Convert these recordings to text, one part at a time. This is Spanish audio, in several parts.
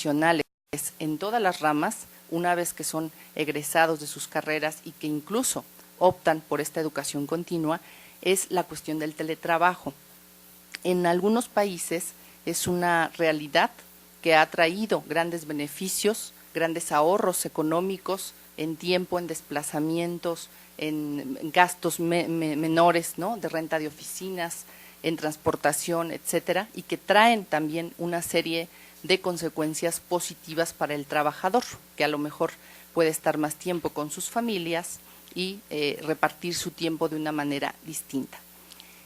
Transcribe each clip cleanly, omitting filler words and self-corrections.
profesionales en todas las ramas, una vez que son egresados de sus carreras y que incluso optan por esta educación continua, es la cuestión del teletrabajo. En algunos países es una realidad que ha traído grandes beneficios, grandes ahorros económicos en tiempo, en desplazamientos, en gastos menores, ¿no?, de renta de oficinas, en transportación, etcétera, y que traen también una serie de consecuencias positivas para el trabajador, que a lo mejor puede estar más tiempo con sus familias y repartir su tiempo de una manera distinta.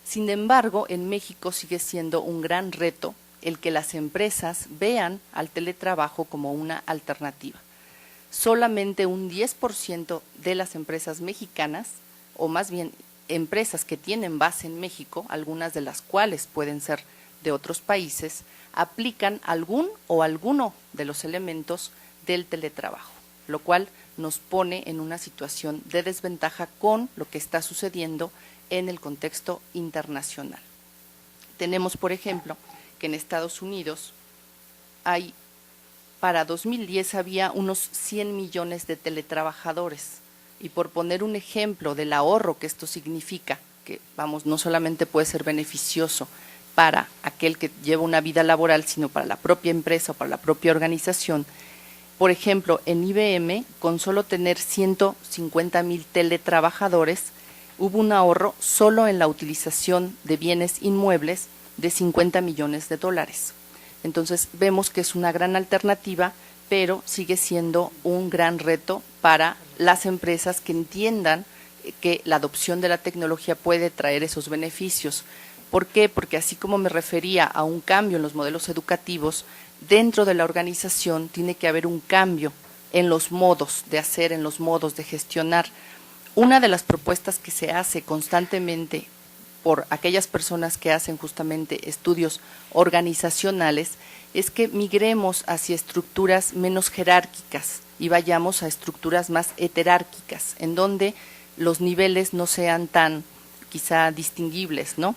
Sin embargo, en México sigue siendo un gran reto el que las empresas vean al teletrabajo como una alternativa. Solamente un 10% de las empresas mexicanas, o más bien empresas que tienen base en México, algunas de las cuales pueden ser de otros países, aplican algún o alguno de los elementos del teletrabajo, lo cual nos pone en una situación de desventaja con lo que está sucediendo en el contexto internacional. Tenemos, por ejemplo, que en Estados Unidos para 2010 había unos 100 millones de teletrabajadores, y por poner un ejemplo del ahorro que esto significa, que no solamente puede ser beneficioso para aquel que lleva una vida laboral, sino para la propia empresa o para la propia organización. Por ejemplo, en IBM, con solo tener 150,000 teletrabajadores, hubo un ahorro solo en la utilización de bienes inmuebles de $50 millones. Entonces, vemos que es una gran alternativa, pero sigue siendo un gran reto para las empresas que entiendan que la adopción de la tecnología puede traer esos beneficios. ¿Por qué? Porque así como me refería a un cambio en los modelos educativos, dentro de la organización tiene que haber un cambio en los modos de hacer, en los modos de gestionar. Una de las propuestas que se hace constantemente por aquellas personas que hacen justamente estudios organizacionales es que migremos hacia estructuras menos jerárquicas y vayamos a estructuras más heterárquicas, en donde los niveles no sean tan quizá distinguibles, ¿no?,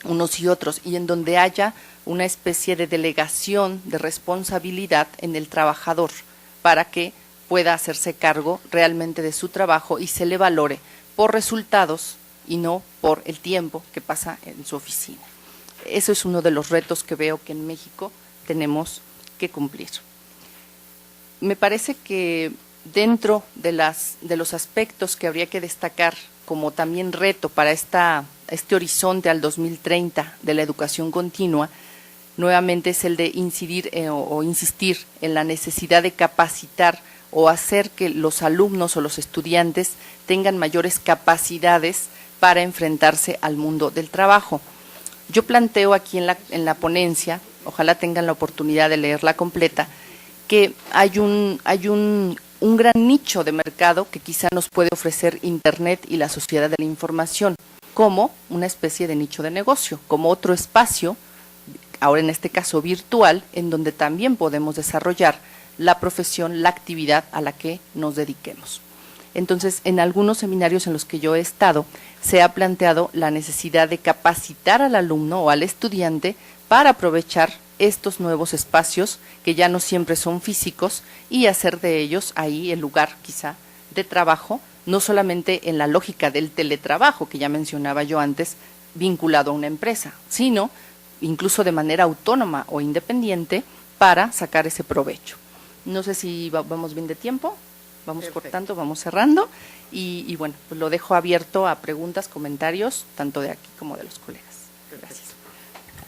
unos y otros, y en donde haya una especie de delegación de responsabilidad en el trabajador para que pueda hacerse cargo realmente de su trabajo y se le valore por resultados y no por el tiempo que pasa en su oficina. Eso es uno de los retos que veo que en México tenemos que cumplir. Me parece que dentro de los aspectos que habría que destacar como también reto para este horizonte al 2030 de la educación continua, nuevamente es el de insistir en la necesidad de capacitar o hacer que los alumnos o los estudiantes tengan mayores capacidades para enfrentarse al mundo del trabajo. Yo planteo aquí en la ponencia, ojalá tengan la oportunidad de leerla completa, que hay un gran nicho de mercado que quizá nos puede ofrecer Internet y la sociedad de la información, como una especie de nicho de negocio, como otro espacio, ahora en este caso virtual, en donde también podemos desarrollar la profesión, la actividad a la que nos dediquemos. Entonces, en algunos seminarios en los que yo he estado, se ha planteado la necesidad de capacitar al alumno o al estudiante para aprovechar estos nuevos espacios que ya no siempre son físicos y hacer de ellos ahí el lugar quizá de trabajo, no solamente en la lógica del teletrabajo que ya mencionaba yo antes, vinculado a una empresa, sino incluso de manera autónoma o independiente para sacar ese provecho. No sé si vamos bien de tiempo, vamos Perfecto. Cortando, vamos cerrando y bueno, pues lo dejo abierto a preguntas, comentarios, tanto de aquí como de los colegas. Gracias.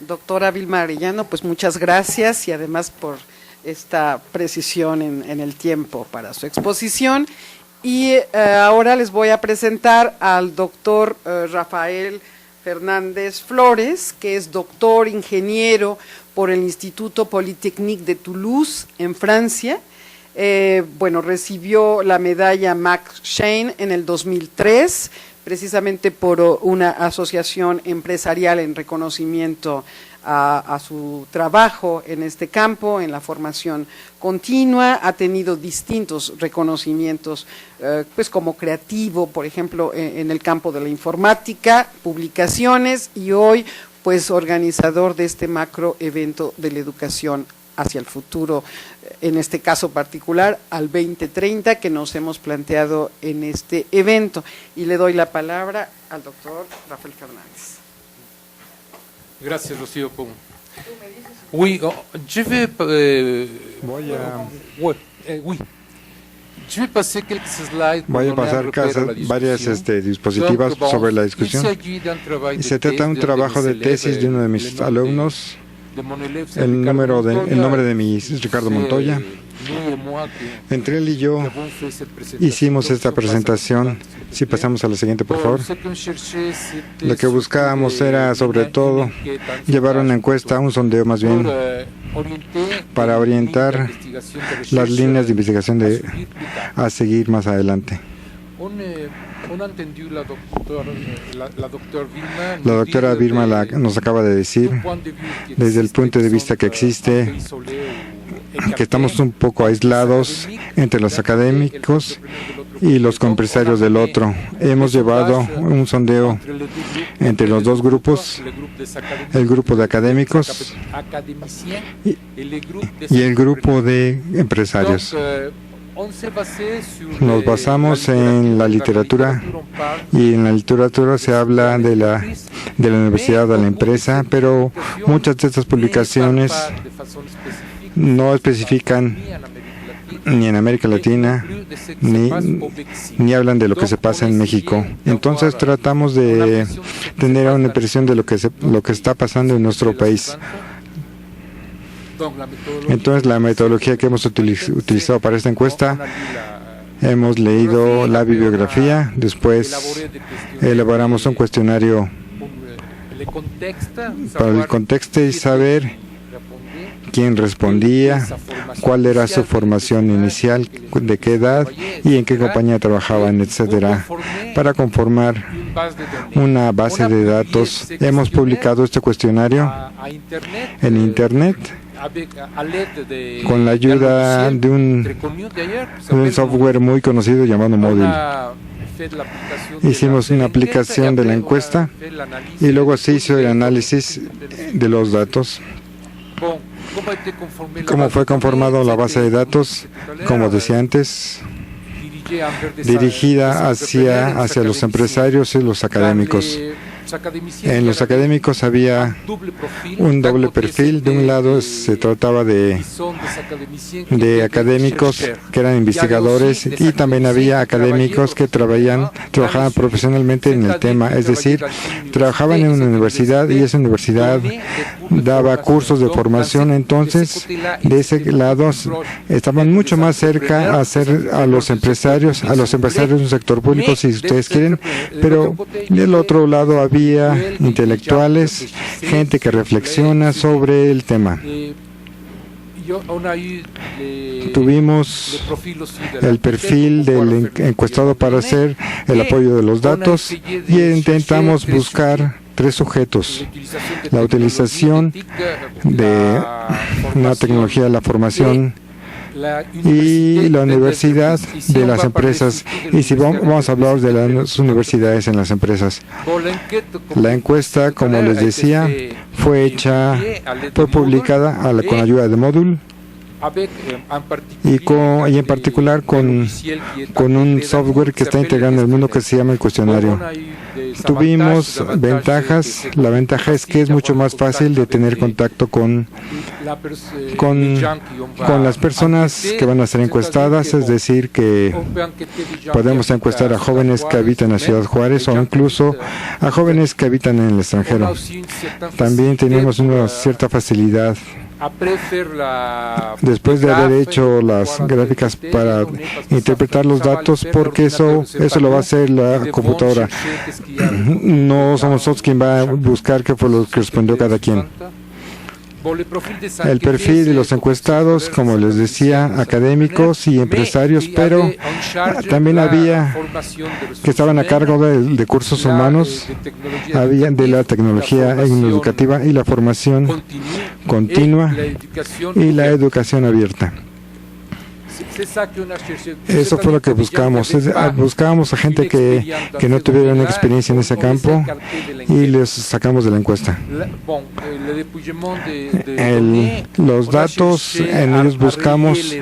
Doctora Vilma Arellano, pues muchas gracias y además por esta precisión en el tiempo para su exposición. Y ahora les voy a presentar al doctor Rafael Fernández Flores, que es doctor ingeniero por el Instituto Polytechnique de Toulouse, en Francia. Recibió la medalla Max Schein en el 2003, precisamente por una asociación empresarial en reconocimiento a su trabajo en este campo, en la formación continua. Ha tenido distintos reconocimientos, pues como creativo, por ejemplo, en el campo de la informática, publicaciones, y hoy pues organizador de este macro evento de la educación hacia el futuro, en este caso particular, al 2030 que nos hemos planteado en este evento. Y le doy la palabra al doctor Rafael Fernández. Gracias, Rocío. Oui, je vais, oui. Voy a pasar varias diapositivas sobre la discusión. Y se trata de un trabajo de tesis de uno de mis alumnos. El nombre de mi es Ricardo Montoya. Entre él y yo hicimos esta presentación. Si pasamos a la siguiente, por favor. Lo que buscábamos era, sobre todo, llevar una encuesta, un sondeo más bien, para orientar las líneas de investigación a seguir más adelante. La doctora Vilma nos acaba de decir, desde el punto de vista que existe, que estamos un poco aislados entre los académicos y los empresarios del otro. Hemos llevado un sondeo entre los dos grupos, el grupo de académicos y el grupo de empresarios. Nos basamos en la literatura, y en la literatura se habla de la universidad a la empresa, pero muchas de estas publicaciones no especifican ni en América Latina ni hablan de lo que se pasa en México. Entonces tratamos de tener una impresión de lo que está pasando en nuestro país. Entonces, la metodología que hemos utilizado para esta encuesta, hemos leído la bibliografía, después elaboramos un cuestionario para el contexto y saber quién respondía, cuál era su formación inicial, de qué edad y en qué compañía trabajaban, etcétera, para conformar una base de datos. Hemos publicado este cuestionario en Internet con la ayuda de un software muy conocido llamado Moodle. Hicimos una aplicación de la encuesta y luego se hizo el análisis de los datos. ¿Cómo fue conformado la base de datos? Como decía antes, dirigida hacia los empresarios y los académicos. En los académicos había un doble perfil. De un lado se trataba de académicos que eran investigadores, y también había académicos que trabajaban profesionalmente en el tema, es decir, trabajaban en una universidad y esa universidad daba cursos de formación. Entonces, de ese lado estaban mucho más cerca a los empresarios de un sector público, si ustedes quieren, pero del otro lado había intelectuales, gente que reflexiona sobre el tema. Tuvimos el perfil del encuestado para hacer el apoyo de los datos y intentamos buscar tres sujetos: la utilización de una tecnología de la formación y la universidad de las empresas. Y si vamos a hablar de las universidades en las empresas, la encuesta, como les decía, fue publicada con ayuda de Moodle y en particular con un software que está integrado en el mundo que se llama el cuestionario. Tuvimos ventajas. La ventaja es que es mucho más fácil de tener contacto con las personas que van a ser encuestadas, es decir, que podemos encuestar a jóvenes que habitan en la Ciudad Juárez o incluso a jóvenes que habitan en el extranjero. También tenemos una cierta facilidad después de haber hecho las gráficas para interpretar los datos, porque eso lo va a hacer la computadora. No somos nosotros quien va a buscar qué fue lo que respondió cada quien. El perfil de los encuestados, como les decía, académicos y empresarios, pero también había que estaban a cargo de cursos humanos, había de la tecnología educativa y la formación continua y la educación abierta. Eso fue lo que buscamos. Buscábamos a gente que no tuviera una experiencia en ese campo y les sacamos de la encuesta. Los datos, en ellos buscamos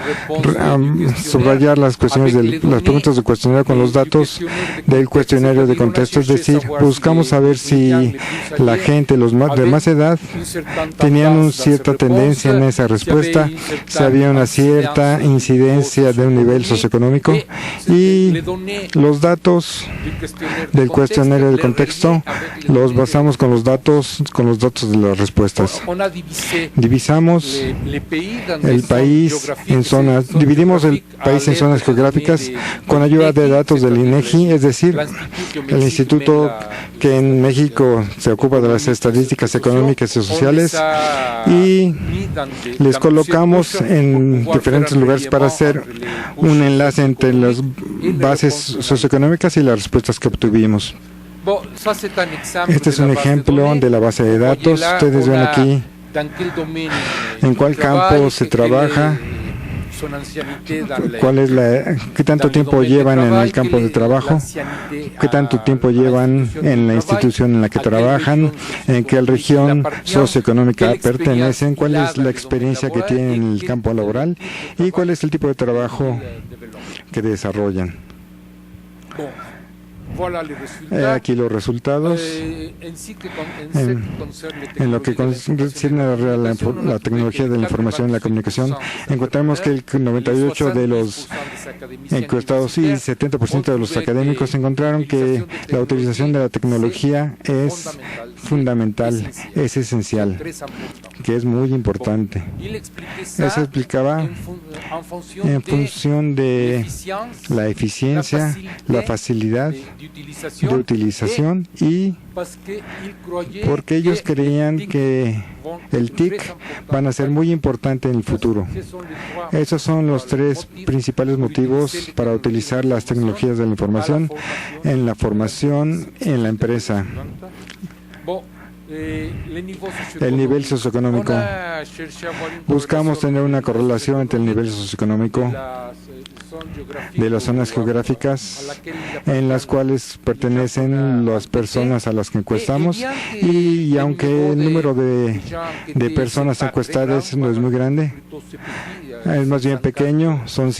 subrayar las cuestiones las preguntas del cuestionario con los datos del cuestionario de contexto, es decir, buscamos saber si la gente, los de más edad, tenían una cierta tendencia en esa respuesta, si había una cierta incidencia de un nivel socioeconómico, y los datos del cuestionario de contexto los basamos con los datos de las respuestas. Dividimos el país en zonas geográficas con ayuda de datos del INEGI, es decir, el instituto que en México se ocupa de las estadísticas económicas y sociales, y les colocamos en diferentes lugares para hacer un enlace entre las bases socioeconómicas y las respuestas que obtuvimos. Este es un ejemplo de la base de datos. Ustedes ven aquí en cuál campo se trabaja, qué tanto tiempo llevan en el campo de trabajo, qué tanto tiempo llevan en la institución en la que trabajan, en qué región socioeconómica pertenecen, cuál es la experiencia que tienen en el campo laboral y cuál es el tipo de trabajo que desarrollan. Aquí los resultados. En lo que concierne a la tecnología de la información y la comunicación, encontramos que el 98% de los encuestados y 70% de los académicos encontraron que la utilización de la tecnología es fundamental, es esencial, que es muy importante. Eso explicaba en función de la eficiencia, la facilidad de utilización, y porque ellos creían que el TIC van a ser muy importante en el futuro. Esos son los tres principales motivos para utilizar las tecnologías de la información en la formación en la empresa. El nivel socioeconómico. Buscamos tener una correlación entre el nivel socioeconómico de las zonas geográficas en las cuales pertenecen las personas a las que encuestamos, y aunque el número de personas encuestadas no es muy grande, es más bien pequeño, son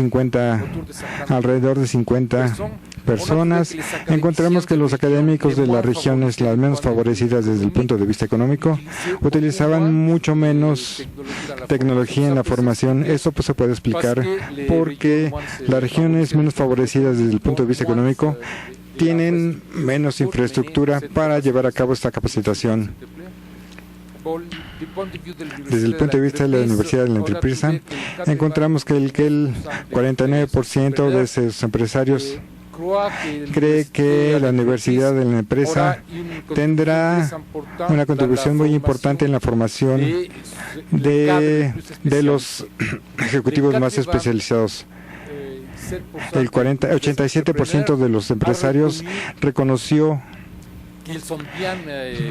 alrededor de 50 personas, encontramos que los académicos de las regiones las menos favorecidas desde el punto de vista económico utilizaban mucho menos tecnología en la formación. Eso pues se puede explicar porque las regiones menos favorecidas desde el punto de vista económico tienen menos infraestructura para llevar a cabo esta capacitación. Desde el punto de vista de la Universidad de la Empresa, encontramos que el 49% de esos empresarios cree que la Universidad de la Empresa tendrá una contribución muy importante en la formación de los ejecutivos más especializados. El 87% de los empresarios reconoció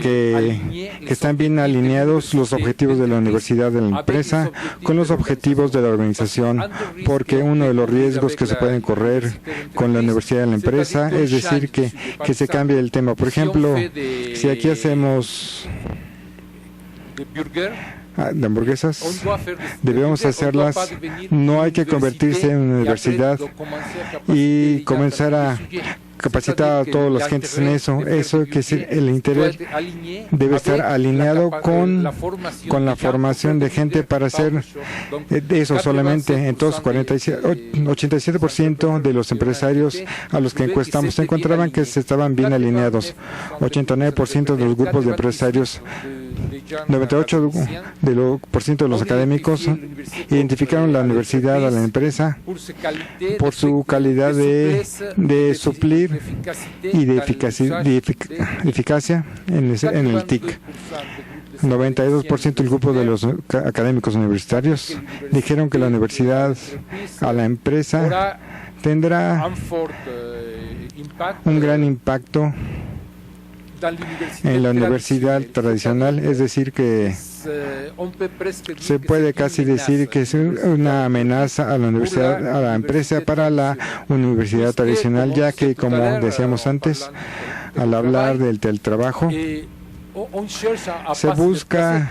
que están bien alineados los objetivos de la Universidad de la Empresa con los objetivos de la organización, porque uno de los riesgos que se pueden correr con la Universidad de la Empresa es decir que se cambie el tema. Por ejemplo, si aquí hacemos de hamburguesas, debemos hacerlas, no hay que convertirse en una universidad y comenzar a capacitar a todas las gentes en eso. Eso que es el interés debe estar alineado con la formación de gente para hacer eso solamente. Entonces, 87% de los empresarios a los que encuestamos se encontraban que se estaban bien alineados. 89% de los grupos de empresarios, 98% de los académicos identificaron la universidad a la empresa por su calidad de suplir y de eficacia en el TIC. 92% del grupo de los académicos universitarios dijeron que la universidad a la empresa tendrá un gran impacto en la universidad tradicional, es decir, que se puede casi decir que es una amenaza a la universidad, a la empresa para la universidad tradicional, ya que, como decíamos antes, al hablar del teletrabajo, se busca,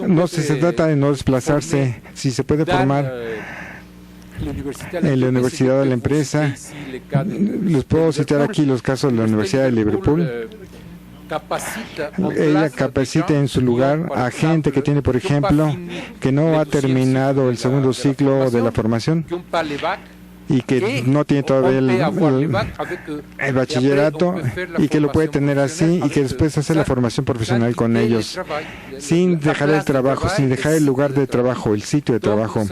no se trata de no desplazarse, si se puede formar en la universidad de la empresa. Les puedo citar aquí los casos de la Universidad de Liverpool. Ella capacita en su lugar a gente que tiene, por ejemplo, que no ha terminado el segundo ciclo de la formación y que no tiene todavía el bachillerato, y que lo puede tener así, y que después hace la formación profesional con ellos, sin dejar el trabajo, sin dejar el lugar de trabajo, el sitio de trabajo.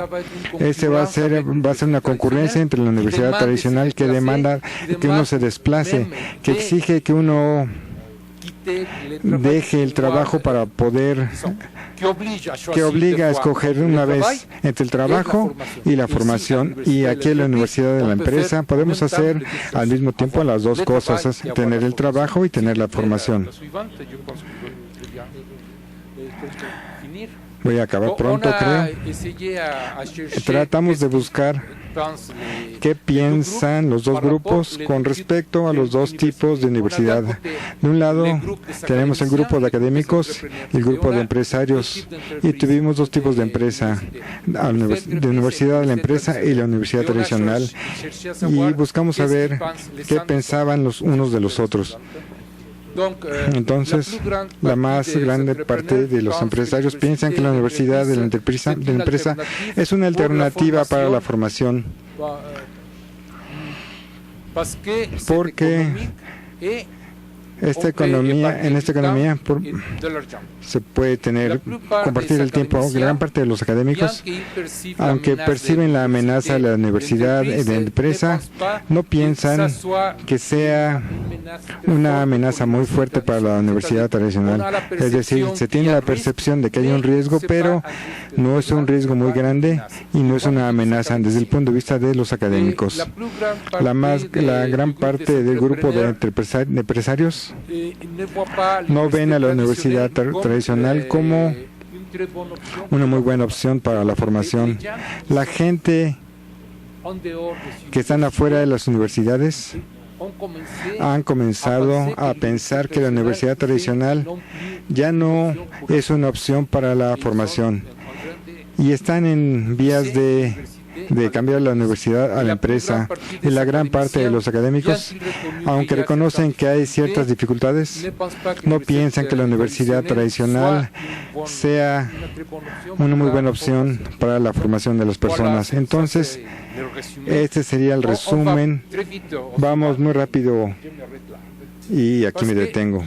Ese va a ser una concurrencia entre la universidad tradicional, que demanda que uno se desplace, que exige que uno deje el trabajo para poder, que obliga a escoger una vez entre el trabajo y la formación. Y aquí en la universidad de la empresa podemos hacer al mismo tiempo las dos cosas, tener el trabajo y tener la formación. Voy a acabar pronto, creo. Tratamos de buscar qué piensan los dos grupos con respecto a los dos tipos de universidad. De un lado, tenemos el grupo de académicos y el grupo de empresarios, y tuvimos dos tipos de empresa, de universidad de la empresa y la universidad tradicional, y buscamos saber qué pensaban los unos de los otros. Entonces, la más grande parte de los empresarios piensan que la universidad de la empresa es una alternativa para la formación, porque en esta economía se puede compartir el tiempo. Gran parte de los académicos, aunque perciben la amenaza de la universidad y de la empresa, no piensan que sea una amenaza muy fuerte para la universidad tradicional. Es decir, se tiene la percepción de que hay un riesgo, pero no es un riesgo muy grande y no es una amenaza desde el punto de vista de los académicos. La gran parte del grupo de empresarios no ven a la universidad tradicional como una muy buena opción para la formación. La gente que están afuera de las universidades han comenzado a pensar que la universidad tradicional ya no es una opción para la formación, y están en vías de cambiar la universidad a la empresa. Y la gran parte de los académicos, aunque reconocen que hay ciertas dificultades, no piensan que la universidad tradicional sea una muy buena opción para la formación de las personas. Entonces, este sería el resumen. Vamos muy rápido y aquí me detengo.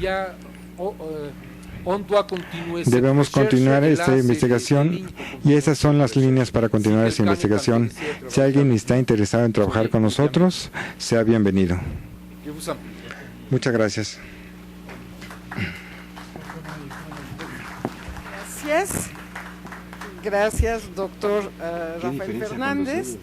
Debemos continuar esta investigación, y esas son las líneas para continuar esta investigación. Si alguien está interesado en trabajar con nosotros, sea bienvenido. Muchas gracias. Gracias, doctor Rafael Fernández.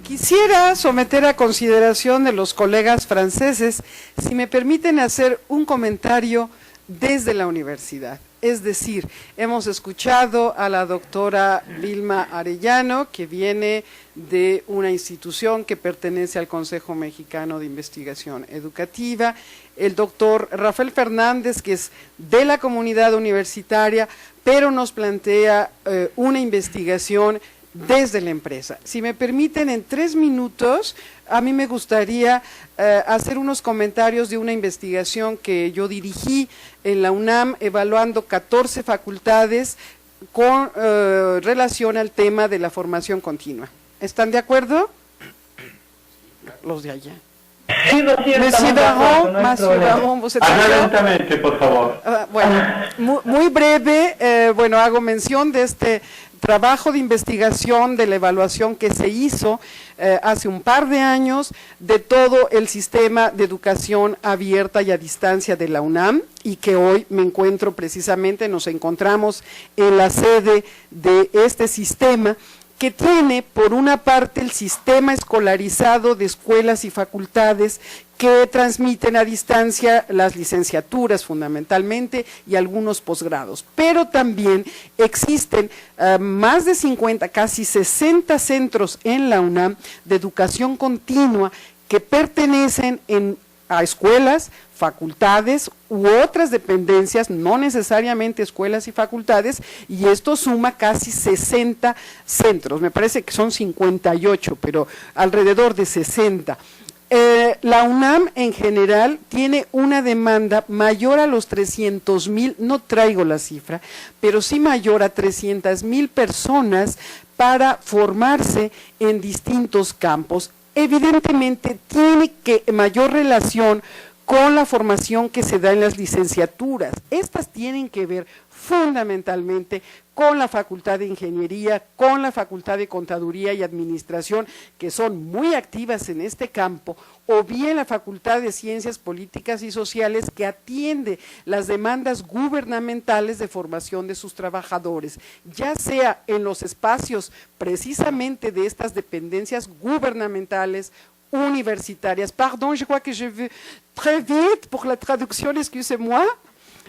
Quisiera someter a consideración de los colegas franceses, si me permiten hacer un comentario desde la universidad. Es decir, hemos escuchado a la doctora Vilma Arellano, que viene de una institución que pertenece al Consejo Mexicano de Investigación Educativa, el doctor Rafael Fernández, que es de la comunidad universitaria, pero nos plantea una investigación desde la empresa. Si me permiten, en 3 minutos, a mí me gustaría hacer unos comentarios de una investigación que yo dirigí en la UNAM, evaluando 14 facultades con relación al tema de la formación continua. ¿Están de acuerdo? Los de allá. Sí, Monsieur Daron, lentamente, por favor. Bueno, muy breve, hago mención de este trabajo de investigación, de la evaluación que se hizo hace un par de años de todo el sistema de educación abierta y a distancia de la UNAM, y que hoy nos encontramos en la sede de este sistema, que tiene por una parte el sistema escolarizado de escuelas y facultades que transmiten a distancia las licenciaturas fundamentalmente y algunos posgrados, pero también existen más de 50, casi 60 centros en la UNAM de educación continua que pertenecen a escuelas, facultades u otras dependencias, no necesariamente escuelas y facultades, y esto suma casi 60 centros, me parece que son 58, pero alrededor de 60. La UNAM en general tiene una demanda mayor a los 300,000, no traigo la cifra, pero sí mayor a 300,000 personas para formarse en distintos campos. Evidentemente tiene mayor relación con la formación que se da en las licenciaturas. Estas tienen que ver fundamentalmente con la Facultad de Ingeniería, con la Facultad de Contaduría y Administración, que son muy activas en este campo, o bien la Facultad de Ciencias Políticas y Sociales, que atiende las demandas gubernamentales de formación de sus trabajadores, ya sea en los espacios precisamente de estas dependencias gubernamentales, universitarias. Pardon, je crois que je vais très vite pour la traduction, excusez-moi.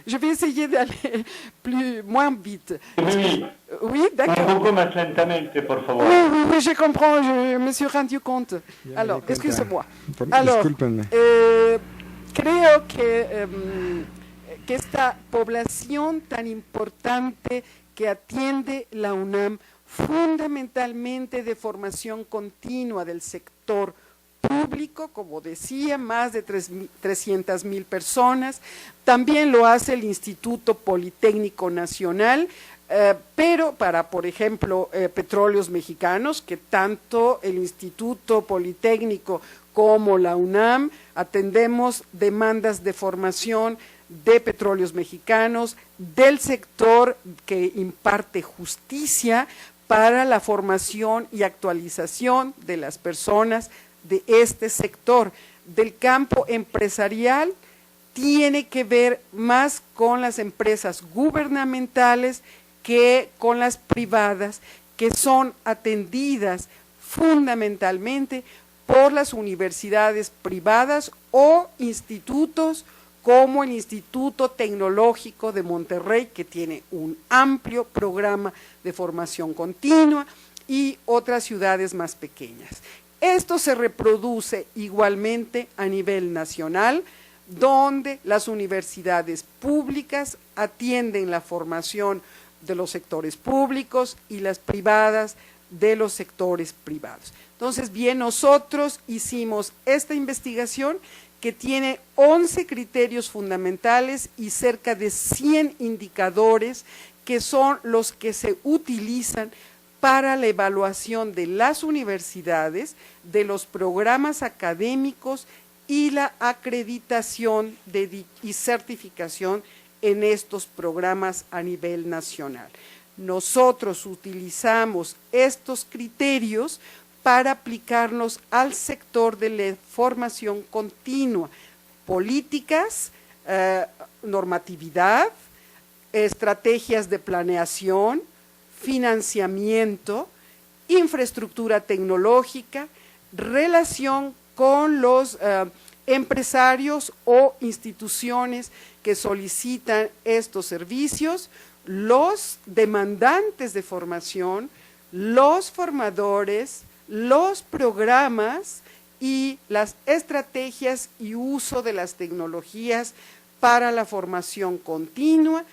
Je vais essayer d'aller moins vite. Oui, oui d'accord. Un poco más lentamente, por favor. Oui, je comprends, je me suis rendu compte. Alors, excusez-moi. Alors, creo que esta población tan importante que atiende la UNAM, fundamentalmente de formación continua del sector público, como decía, más de 300,000 personas, también lo hace el Instituto Politécnico Nacional, pero para, por ejemplo, Petróleos Mexicanos, que tanto el Instituto Politécnico como la UNAM atendemos demandas de formación de Petróleos Mexicanos, del sector que imparte justicia para la formación y actualización de las personas de este sector. Del campo empresarial tiene que ver más con las empresas gubernamentales que con las privadas, que son atendidas fundamentalmente por las universidades privadas o institutos como el Instituto Tecnológico de Monterrey, que tiene un amplio programa de formación continua, y otras ciudades más pequeñas. Esto se reproduce igualmente a nivel nacional, donde las universidades públicas atienden la formación de los sectores públicos y las privadas de los sectores privados. Entonces, bien, nosotros hicimos esta investigación que tiene 11 criterios fundamentales y cerca de 100 indicadores que son los que se utilizan para la evaluación de las universidades, de los programas académicos y la acreditación y certificación en estos programas a nivel nacional. Nosotros utilizamos estos criterios para aplicarlos al sector de la formación continua, políticas, normatividad, estrategias de planeación, financiamiento, infraestructura tecnológica, relación con los empresarios o instituciones que solicitan estos servicios, los demandantes de formación, los formadores, los programas y las estrategias y uso de las tecnologías para la formación continua,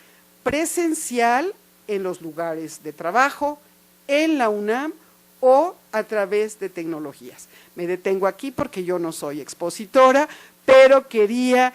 presencial en los lugares de trabajo, en la UNAM o a través de tecnologías. Me detengo aquí porque yo no soy expositora, pero quería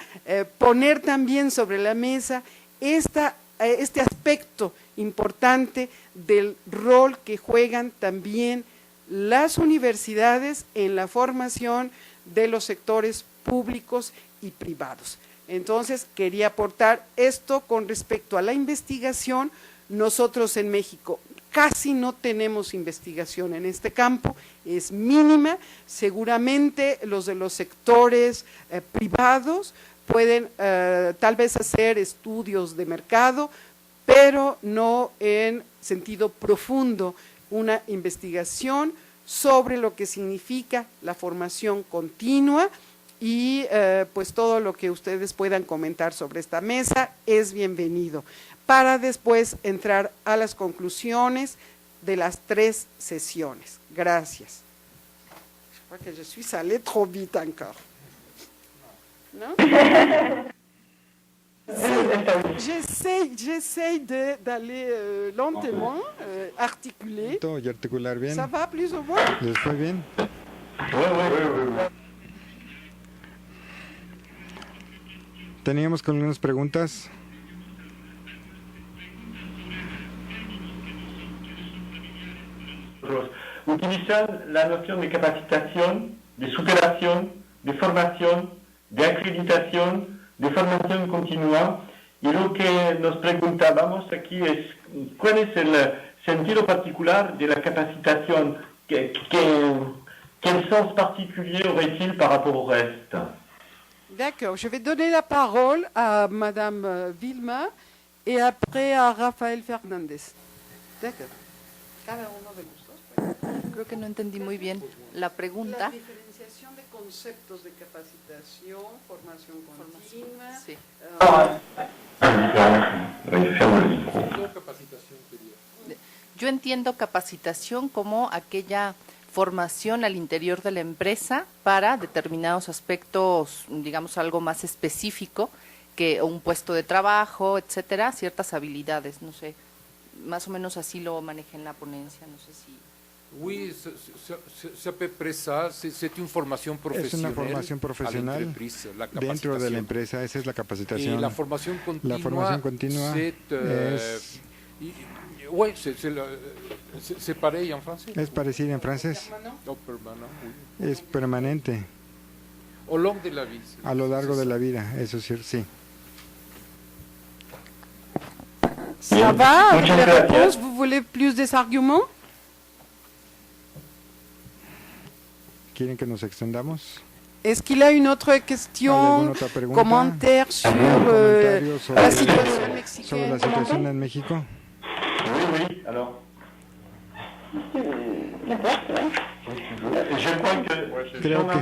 poner también sobre la mesa este aspecto importante del rol que juegan también las universidades en la formación de los sectores públicos y privados. Entonces, quería aportar esto con respecto a la investigación. Nosotros en México casi no tenemos investigación en este campo, es mínima. Seguramente los de los sectores privados pueden tal vez hacer estudios de mercado, pero no en sentido profundo una investigación sobre lo que significa la formación continua y pues todo lo que ustedes puedan comentar sobre esta mesa es bienvenido, para después entrar a las conclusiones de las 3 sesiones. Gracias. Je crois que je suis allée trop vite encore. ¿No? J'essaie d'aller lentement, articuler. Y articular bien. ¿Ça va plus ou moins? ¿Les fue bien? Oui. Teníamos con algunas preguntas. Utilizan la noción de capacitación, de superación, de formación, de acreditación, de formación continua. Y lo que nos preguntábamos aquí es cuál es el sentido particular de la capacitación, quel sens particulier aurait-il par rapport au reste? D'accord, je vais donner la parole à Madame Vilma et après à Rafael Fernández. D'accord. Cada uno de los dos. Creo que no entendí muy bien la pregunta. La diferenciación de conceptos de capacitación, formación continua. Sí. Yo entiendo capacitación como aquella formación al interior de la empresa para determinados aspectos, digamos algo más específico que un puesto de trabajo, etcétera, ciertas habilidades, no sé, más o menos así lo manejé en la ponencia, no sé si... Oui, c'est à peu près ça. C'est une formation professionnelle. Es una formación profesional dentro de la empresa, esa es la capacitación. La formación continua es... Oui, c'est pareil en français. Es parecido en francés. Oh, permanent, oui. Es permanente. Au long de la vie. A lo largo de la vida, eso sí. Ça va avec Muchas les gracias. réponses? Vous voulez plus des arguments? ¿Quieren que nos extendamos? Est-ce qu'il y a une autre question, ¿Alguna otra pregunta? commentaire sur Comentario la situation sobre la mexicaine? situación en México. Oui, alors. Je crois que... Creo que